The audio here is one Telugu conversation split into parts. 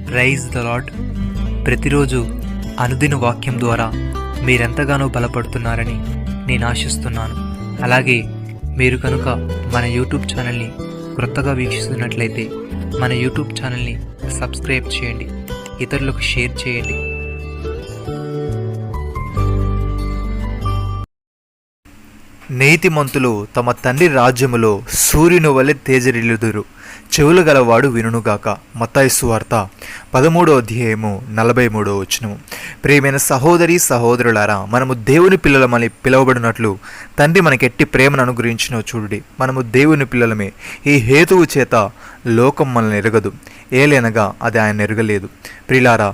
Praise the lord. ప్రతిరోజు అనుదిన వాక్యం ద్వారా మీరెంతగానో బలపడుతున్నారని నేను ఆశిస్తున్నాను. అలాగే మీరు కనుక మన యూట్యూబ్ ఛానల్ని క్రొత్తగా వీక్షిస్తున్నట్లయితే మన యూట్యూబ్ ఛానల్ని సబ్స్క్రైబ్ చేయండి, ఇతరులకు షేర్ చేయండి. నీతిమంతులు తమ తండ్రి రాజ్యములో సూర్యుని వలె తేజరిల్లుదురు. చెవులు గలవాడు వినుగాక. మత్తయి సువార్త 13:43. ప్రియమైన సహోదరి సహోదరులారా, మనము దేవుని పిల్లలమని పిలువబడినట్లు తండ్రి మనకెట్టి ప్రేమను అనుగ్రహించినో చూడుడి. మనము దేవుని పిల్లలమే. ఈ హేతువు చేత లోకం మనల్ని ఎరగదు, ఏలనగా అది ఆయన ఎరగలేదు. ప్రియులారా,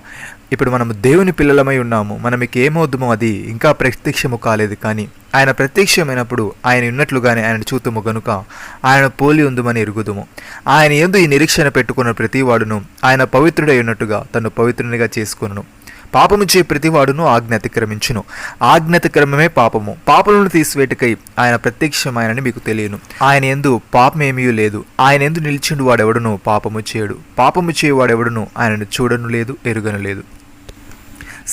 ఇప్పుడు మనము దేవుని పిల్లలమై ఉన్నాము. మనకి ఏమవుద్దుమో అది ఇంకా ప్రత్యక్షము కాలేదు, కానీ ఆయన ప్రత్యక్షమైనప్పుడు ఆయన ఉన్నట్లుగానే ఆయన చూతుము గనుక ఆయన పోలి ఉందుమని ఎరుగుదుము. ఆయన యందు ఈ నిరీక్షణ పెట్టుకున్న ప్రతివాడును ఆయన పవిత్రుడై ఉన్నట్టుగా తను పవిత్రునిగా చేసుకొనును. పాపము చే ప్రతివాడును ఆజ్ఞ అతిక్రమించును. ఆజ్ఞ అతిక్రమమే పాపము. పాపములను తీసివేటుకై ఆయన ప్రత్యక్షమైనని మీకు తెలియను. ఆయన యందు పాపమేమీ లేదు. ఆయన యందు నిలిచిండు వాడెవడును పాపము చేయడు. పాపము చేయవాడెవడును ఆయనను చూడను లేదు, ఎరుగను లేదు.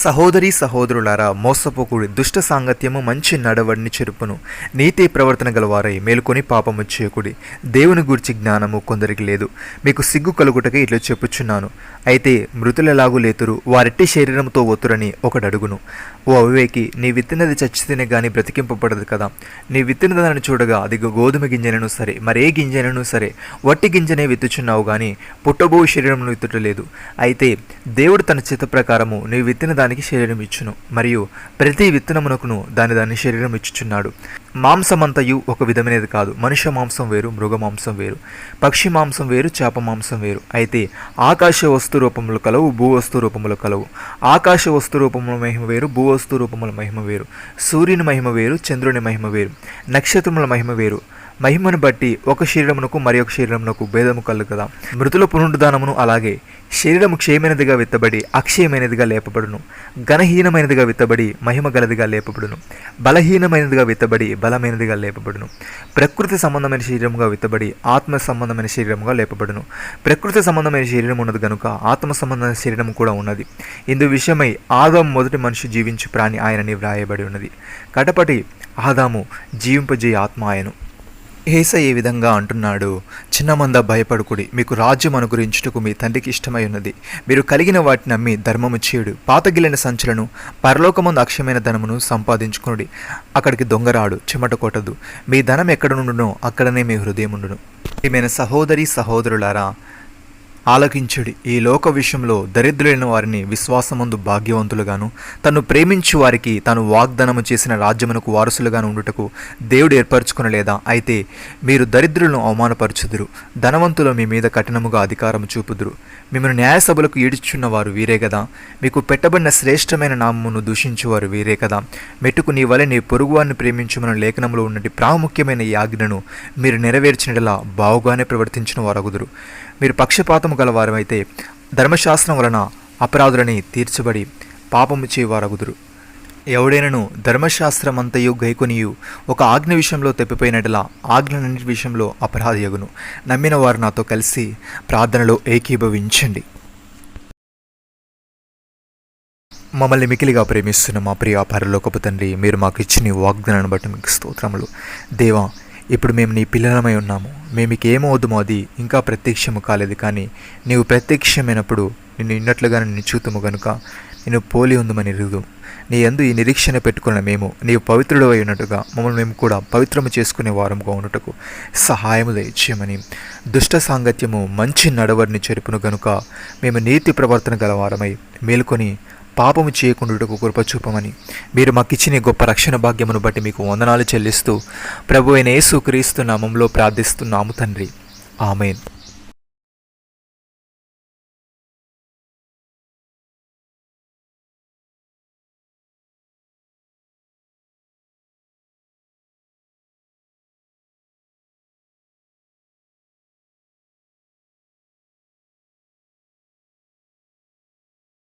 సహోదరి సహోదరులారా, మోసపోకుడి. దుష్ట సాంగత్యము మంచి నడవడిని చెరుపును. నీతి ప్రవర్తన గలవారై మేలుకొని పాపము చేయకుడి. దేవుని గూర్చి జ్ఞానము కొందరికి లేదు. మీకు సిగ్గు కలుగుటకే ఇట్లా చెప్పుచున్నాను. అయితే మృతులెలాగూ లేతురు, వారెట్టి శరీరంతో ఒత్తురని ఒకడు అడుగును. ఓ అవివేకి, నీ విత్తినది చచ్చితేనే గాని బ్రతికింపబడదు కదా. నీ విత్తినదాన్ని చూడగా అది గోధుమ గింజనను సరే, మరే గింజనను సరే, వట్టి గింజనే విత్తుచున్నావు గాని పుట్టబో శరీరమును విత్తుటలేదు. అయితే దేవుడు తన చిత్త ప్రకారము నీ విత్తిన దానికి శరీరం ఇచ్చును, మరియు ప్రతి విత్తనమునకును దాని శరీరం ఇచ్చుచున్నాడు. మాంసమంతయు ఒక విధమైనది కాదు. మనుష్య మాంసం వేరు, మృగ మాంసం వేరు, పక్షి మాంసం వేరు, చేప మాంసం వేరు. అయితే ఆకాశ వస్తు రూపములు కలవు, భూవస్తు రూపములు కలవు. ఆకాశ వస్తు రూపముల మహిమ వేరు, భూవస్తు రూపముల మహిమ వేరు. సూర్యుని మహిమ వేరు, చంద్రుని మహిమ వేరు, నక్షత్రముల మహిమ వేరు. మహిమను బట్టి ఒక శరీరమునకు మరి ఒక శరీరమునకు భేదము కలదు కదా. మృతుల పునరుద్ధానమును అలాగే. శరీరము క్షయమైనదిగా విత్తబడి అక్షయమైనదిగా లేపబడును. ఘనహీనమైనదిగా విత్తబడి మహిమ గలదిగా లేపబడును. బలహీనమైనదిగా విత్తబడి బలమైనదిగా లేపబడును. ప్రకృతి సంబంధమైన శరీరముగా విత్తబడి ఆత్మ సంబంధమైన శరీరముగా లేపబడును. ప్రకృతి సంబంధమైన శరీరం ఉన్నది కనుక ఆత్మ సంబంధమైన శరీరము కూడా ఉన్నది. ఇందు విషయమై ఆదాము మొదటి మనిషి జీవించు ప్రాణి ఆయనని వ్రాయబడి ఉన్నది. కడపటి ఆదాము జీవింపజేయ ఆత్మ ఆయను. యేసయ్య ఈ విధంగా అంటున్నాడు, చిన్నమంద భయపడుకుడి, మీకు రాజ్యం అనుగ్రహించుటకు మీ తండ్రికి ఇష్టమై ఉన్నది. మీరు కలిగిన వాటిని అమ్మి ధర్మము చేయుడు. పాతగిలిన సంచులను పరలోకమందు అక్షయమైన ధనమును సంపాదించుకునుడి. అక్కడికి దొంగరాడు, చెమట కొట్టదు. మీ ధనం ఎక్కడ నుండునో అక్కడనే మీ హృదయం ఉండును. ఈమెన సహోదరి సహోదరులారా, ఆలకించుడి. ఈ లోక విషయంలో దరిద్రులైన వారిని విశ్వాసమందు భాగ్యవంతులుగాను, తను ప్రేమించు వారికి తాను వాగ్దానము చేసిన రాజ్యమునకు వారసులుగాను ఉండుటకు దేవుడు ఏర్పరచుకొనలేదా? అయితే మీరు దరిద్రులను అవమానపరచుదురు, ధనవంతులు మీ మీద కఠినముగా అధికారము చూపుదురు. మిమ్మల్ని న్యాయసభలకు ఈడ్చుచున్నవారు వీరే కదా. మీకు పెట్టబడిన శ్రేష్టమైన నామమును దూషించువారు వీరే కదా. మెట్టుకు నీ వలె నీ పొరుగువారిని ప్రేమించుమని లేఖనంలో ఉన్నటి ప్రాముఖ్యమైన ఈ ఆజ్ఞను మీరు నెరవేర్చినలా బావుగానే ప్రవర్తించిన వారగుదురు. మీరు పక్షపాతము గలవారమైతే ధర్మశాస్త్రం వలన అపరాధులని తీర్చబడి పాపము చేయవారగుదురు. ఎవడైనను ధర్మశాస్త్రమంతయు గైకొనియు ఒక ఆజ్ఞ విషయంలో తెప్పిపోయినట్లా ఆజ్ఞలన్నిటి విషయంలో అపరాధియగును. నమ్మిన వారు నాతో కలిసి ప్రార్థనలో ఏకీభవించండి. మమ్మల్ని మికిలిగా ప్రేమిస్తున్న మా ప్రియ పరలోకపు తండ్రి, మీరు మాకు ఇచ్చిన వాగ్దానాన్ని బట్టి మీకు స్తోత్రములు. దేవా, ఇప్పుడు మేము నీ పిల్లలమై ఉన్నాము. మేమికి ఏమవుదుమో అది ఇంకా ప్రత్యక్షము కాలేదు, కానీ నీవు ప్రత్యక్షమైనప్పుడు నిన్ను ఇన్నట్లుగా నిన్ను చూతుము గనుక నేను పోలి ఉందమని ఎరుగుదు. నీ యందు ఈ నిరీక్షణ పెట్టుకున్న మేము నీవు పవిత్రుడు అయి ఉన్నట్టుగా మమ్మల్ని మేము కూడా పవిత్రము చేసుకునే వారముగా ఉన్నట్టుకు సహాయము దయచేయమని. దుష్ట సాంగత్యము మంచి నడవడిని చెరుపును గనుక మేము నీతి ప్రవర్తన గలవారమై మేలుకొని పాపము చేయకుండాటకు కృప చూపమని మీరు మాకిచ్చిన గొప్ప రక్షణ భాగ్యమును బట్టి మీకు వందనాలు చెల్లిస్తూ ప్రభు అయిన యేసు క్రీస్తు నామములో ప్రార్థిస్తున్నాము తండ్రి. ఆమేన్.